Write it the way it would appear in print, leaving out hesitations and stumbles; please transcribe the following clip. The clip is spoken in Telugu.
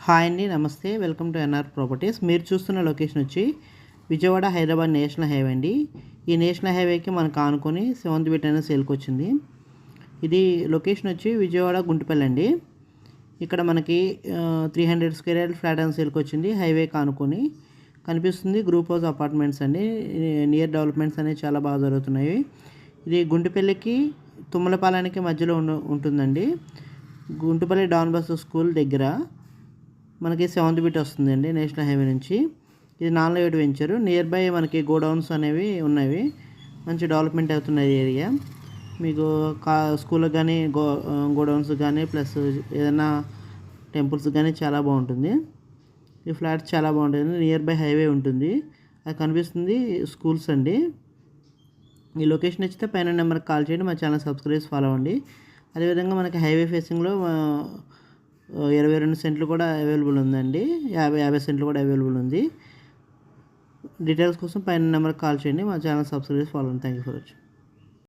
హాయ్ అండి, నమస్తే. Welcome to NR properties. మీరు చూస్తున్న లొకేషన్ వచ్చి విజయవాడ హైదరాబాద్ నేషనల్ హైవే అండి. ఈ నేషనల్ హైవేకి మనకు ఆనుకొని సెవెంత్ బిట్ అనేది సేల్కి వచ్చింది. ఇది లొకేషన్ వచ్చి విజయవాడ గుంటుపల్లి అండి. ఇక్కడ మనకి 300 స్క్వేర్ యార్డ్ ఫ్లాట్ అనేది సేల్కి వచ్చింది. హైవేకి ఆనుకొని కనిపిస్తుంది. గ్రూప్ హౌస్ అపార్ట్మెంట్స్ అండి. నియర్ డెవలప్మెంట్స్ అనేవి చాలా బాగా జరుగుతున్నాయి. ఇది గుంటుపల్లికి తుమ్మలపాలెంకి మధ్యలో ఉంటుందండి. గుంటుపల్లి డాన్ బస్కో స్కూల్ దగ్గర మనకి సెవెంత్ బిట్ వస్తుందండి నేషనల్ హైవే నుంచి. ఇది non lived venture. Near by మనకి గోడౌన్స్ అనేవి ఉన్నవి. మంచి డెవలప్మెంట్ అవుతున్నది ఏరియా. మీకు స్కూల్కి కానీ గోడౌన్స్ కానీ ప్లస్ ఏదైనా టెంపుల్స్ కానీ చాలా బాగుంటుంది. ఈ ఫ్లాట్ చాలా బాగుంటుంది. నియర్ బై హైవే ఉంటుంది. అది కనిపిస్తుంది స్కూల్స్ అండి. ఈ లొకేషన్ నచ్చితే పైన నెంబర్కి కాల్ చేయండి. మా ఛానల్ సబ్స్క్రైబ్ ఫాలో అవ్వండి. అదేవిధంగా మనకి హైవే ఫేసింగ్లో 22 సెంట్లు కూడా అవైలబుల్ ఉందండి. 50 సెంట్లు కూడా అవైలబుల్ ఉంది. డీటెయిల్స్ కోసం పైన నెంబర్కి కాల్ చేయండి. మా ఛానల్ సబ్స్క్రైబ్ ఫాలో అవ్వండి. Thank you for watching.